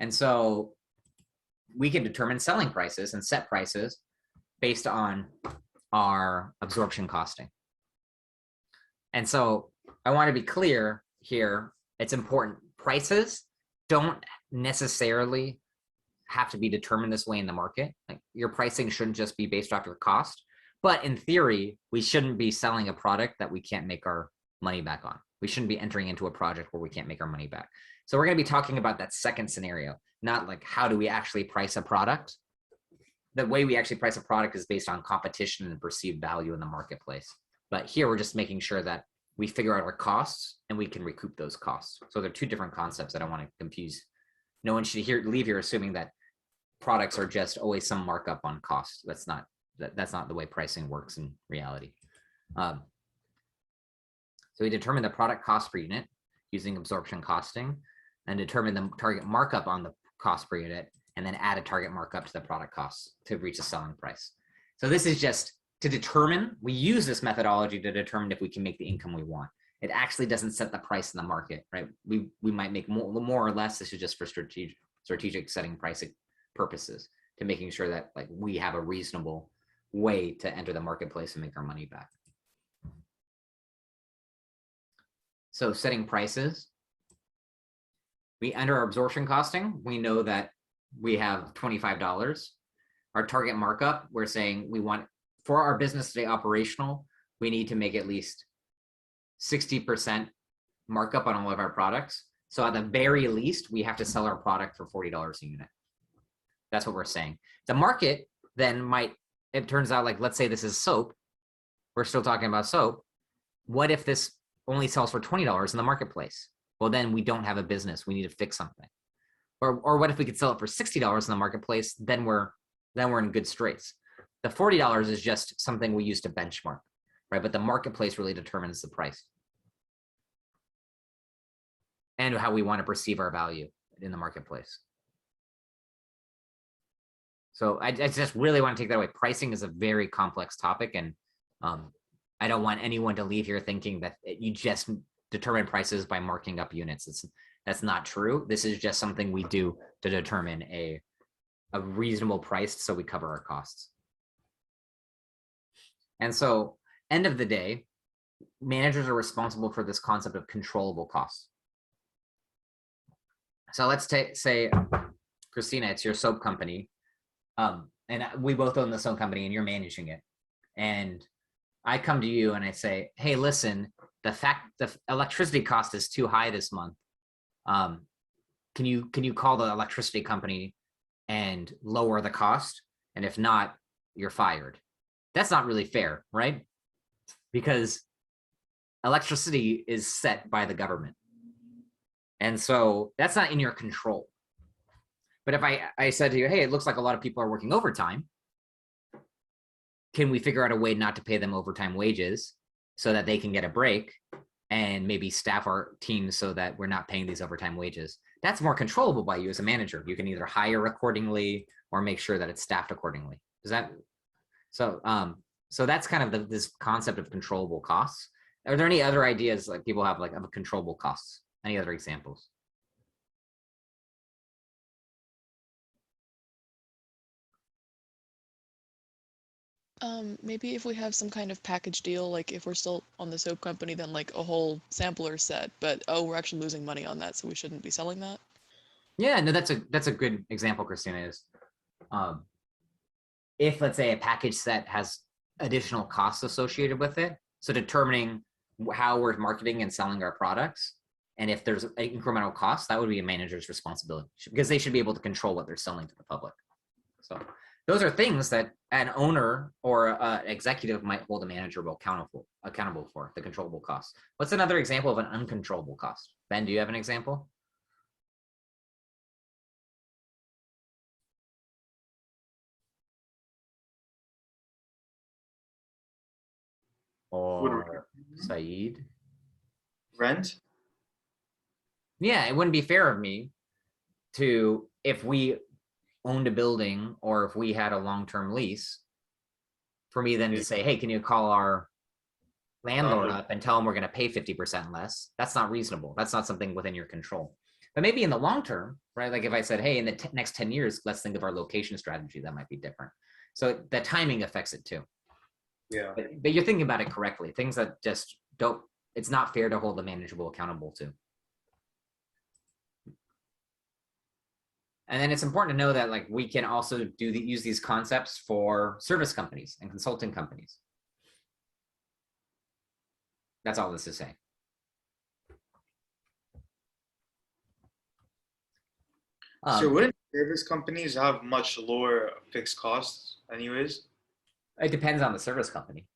And so we can determine selling prices and set prices based on our absorption costing. And so I want to be clear here. It's important. Prices don't necessarily have to be determined this way in the market. Like your pricing shouldn't just be based off your cost, but in theory, we shouldn't be selling a product that we can't make our money back on. We shouldn't be entering into a project where we can't make our money back. So we're going to be talking about that second scenario, not like how do we actually price a product. The way we actually price a product is based on competition and perceived value in the marketplace. But here we're just making sure that we figure out our costs and we can recoup those costs. So they're two different concepts. I don't want to confuse. No one should leave here assuming that products are just always some markup on cost. That's not the way pricing works in reality. So we determine the product cost per unit using absorption costing and determine the target markup on the cost per unit and then add a target markup to the product costs to reach a selling price. So this is just to determine, we use this methodology to determine if we can make the income we want. It actually doesn't set the price in the market, right? We might make more or less. This is just for strategic setting pricing purposes, to making sure that like we have a reasonable way to enter the marketplace and make our money back. So setting prices, we enter our absorption costing. We know that we have $25. Our target markup, we're saying we want, for our business to stay operational, we need to make at least 60% markup on all of our products. So at the very least, we have to sell our product for $40 a unit. That's what we're saying. The market then might, it turns out like, let's say this is soap. We're still talking about soap. What if this only sells for $20 in the marketplace? Well, then we don't have a business. We need to fix something. Or what if we could sell it for $60 in the marketplace? Then we're in good straits. The $40 is just something we use to benchmark, right? But the marketplace really determines the price and how we want to perceive our value in the marketplace. So I just really want to take that away. Pricing is a very complex topic, and I don't want anyone to leave here thinking that you just determine prices by marking up units. That's not true. This is just something we do to determine a reasonable price so we cover our costs. And so, end of the day, managers are responsible for this concept of controllable costs. So let's say, Christina, it's your soap company, and we both own the soap company, and you're managing it. And I come to you and I say, hey, listen, the electricity cost is too high this month. Can you call the electricity company and lower the cost? And if not, you're fired. That's not really fair, right? Because electricity is set by the government. And so that's not in your control. But if I said to you, hey, it looks like a lot of people are working overtime, can we figure out a way not to pay them overtime wages so that they can get a break and maybe staff our team so that we're not paying these overtime wages? That's more controllable by you as a manager. You can either hire accordingly or make sure that it's staffed accordingly. Is that so? So that's kind of this concept of controllable costs. Are there any other ideas like people have like of controllable costs? Any other examples? Maybe if we have some kind of package deal, like if we're still on the soap company, then like a whole sampler set, but oh, we're actually losing money on that, so we shouldn't be selling that. Yeah, no, that's a good example, Christina, is if let's say a package set has additional costs associated with it, so determining how we're marketing and selling our products, and if there's an incremental cost, that would be a manager's responsibility because they should be able to control what they're selling to the public. So those are things that an owner or an executive might hold a manager accountable for, the controllable costs. What's another example of an uncontrollable cost? Ben, do you have an example? Or Saeed? Rent? Yeah, it wouldn't be fair of me to, if we owned a building or if we had a long-term lease, for me then to say, hey, can you call our landlord up and tell them we're going to pay 50% less? That's not reasonable. That's not something within your control. But maybe in the long term, right? Like if I said, hey, in the next 10 years, let's think of our location strategy, that might be different. So the timing affects it too. Yeah. But you're thinking about it correctly. Things that just don't, it's not fair to hold the manageable accountable to. And then it's important to know that like we can also use these concepts for service companies and consulting companies. That's all this is saying. So wouldn't service companies have much lower fixed costs anyways? It depends on the service company,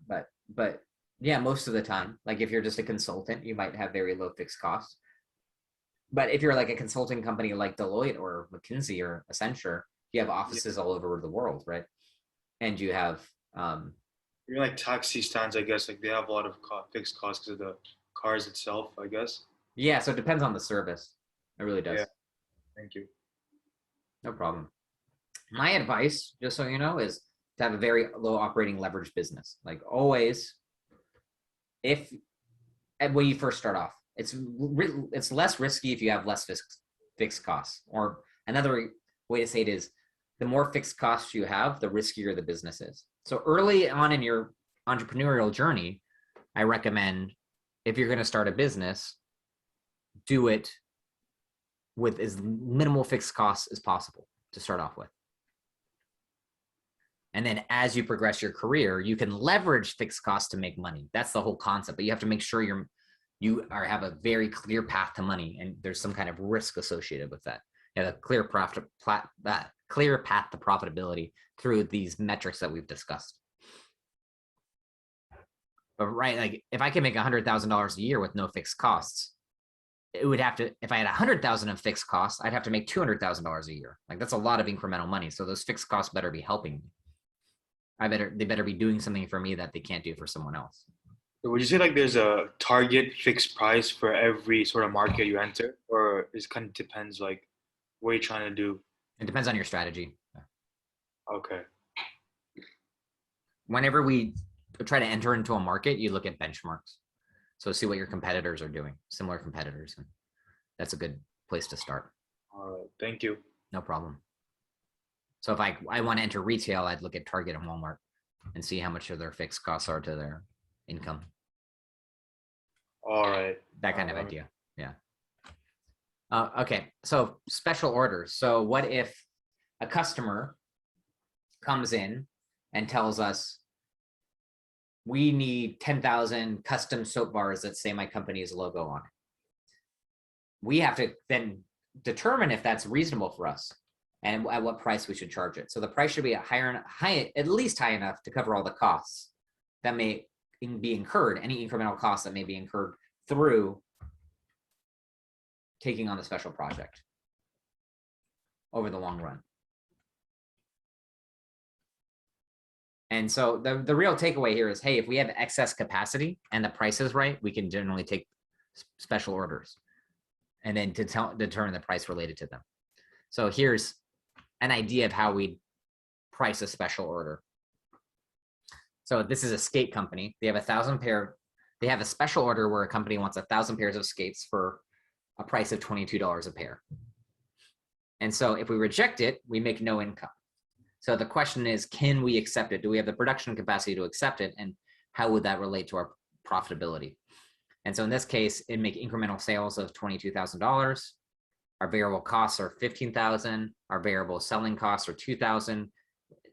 but yeah, most of the time, like if you're just a consultant, you might have very low fixed costs. But if you're like a consulting company like Deloitte or McKinsey or Accenture, you have offices all over the world, right? And you have Even like taxi stands, I guess, like they have a lot of fixed costs because of the cars itself, I guess. yeah, so it depends on the service. It really does. Yeah. Thank you. No problem. My advice, just so you know, is to have a very low operating leverage business. Like always, when you first start off, it's less risky if you have less fixed costs. Or another way to say it is, the more fixed costs you have, the riskier the business is. So early on in your entrepreneurial journey, I recommend if you're going to start a business, do it with as minimal fixed costs as possible to start off with. And then as you progress your career, you can leverage fixed costs to make money. That's the whole concept, but you have to make sure you have a very clear path to money, and there's some kind of risk associated with that. You have a clear path to profitability through these metrics that we've discussed. But right, like if I can make $100,000 a year with no fixed costs, it would have to, if I had 100,000 of fixed costs, I'd have to make $200,000 a year. Like that's a lot of incremental money. So those fixed costs better be helping me. They better be doing something for me that they can't do for someone else. So would you say like there's a target fixed price for every sort of market you enter, or it kind of depends like what you're trying to do? It depends on your strategy. Okay. Whenever we try to enter into a market, you look at benchmarks. So see what your competitors are doing, similar competitors. And that's a good place to start. All right. Thank you. No problem. So if I want to enter retail, I'd look at Target and Walmart and see how much of their fixed costs are to their income. All right. That kind of idea. Yeah. Okay. So special orders. So what if a customer comes in and tells us, we need 10,000 custom soap bars that say my company's logo on it. We have to then determine if that's reasonable for us and at what price we should charge it. So the price should be at least high enough to cover all the costs that may be incurred, any incremental costs that may be incurred through taking on the special project over the long run. And so the real takeaway here is, hey, if we have excess capacity and the price is right, we can generally take special orders and then determine the price related to them. So here's an idea of how we price a special order. So this is a skate company. They have 1,000 pair. They have a special order where a company wants 1,000 pairs of skates for a price of $22 a pair. And so if we reject it, we make no income. So the question is, can we accept it? Do we have the production capacity to accept it? And how would that relate to our profitability? And so in this case, it'd make incremental sales of $22,000. Our variable costs are $15,000. Our variable selling costs are $2,000.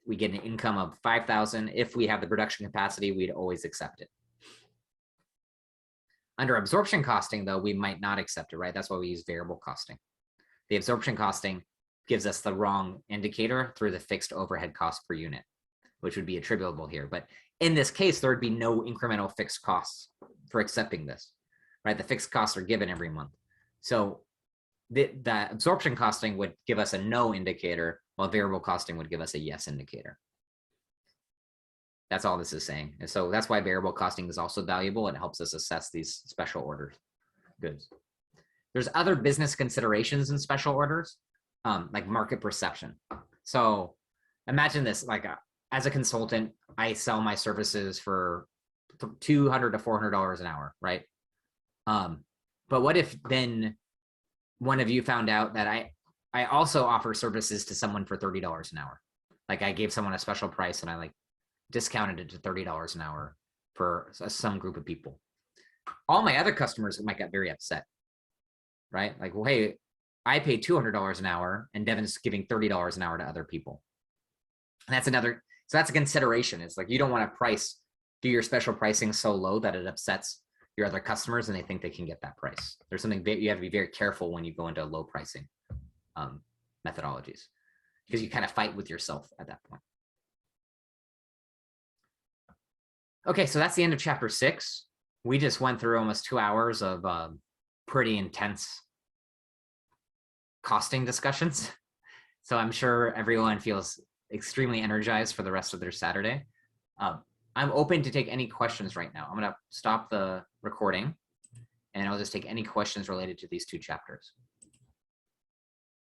We get an income of $5,000. If we have the production capacity, we'd always accept it. Under absorption costing, though, we might not accept it, right? That's why we use variable costing. The absorption costing gives us the wrong indicator through the fixed overhead cost per unit, which would be attributable here. But in this case, there would be no incremental fixed costs for accepting this, right? The fixed costs are given every month. So the absorption costing would give us a no indicator, while variable costing would give us a yes indicator. That's all this is saying. And so that's why variable costing is also valuable. It helps us assess these special orders goods. There's other business considerations in special orders, like market perception. So imagine this, like as a consultant, I sell my services for $200 to $400 an hour, right? But what if then one of you found out that I also offer services to someone for $30 an hour. Like I gave someone a special price and I like discounted it to $30 an hour for some group of people. All my other customers might get very upset, right? Like, well, hey, I pay $200 an hour and Devin's giving $30 an hour to other people. And that's another, so that's a consideration. It's like, you don't want to do your special pricing so low that it upsets your other customers and they think they can get that price. There's something you have to be very careful when you go into low pricing methodologies, because you kind of fight with yourself at that point. Okay, so that's the end of chapter 6. We just went through almost 2 hours of pretty intense costing discussions. So I'm sure everyone feels extremely energized for the rest of their Saturday. I'm open to take any questions right now. I'm going to stop the recording and I'll just take any questions related to these 2 chapters.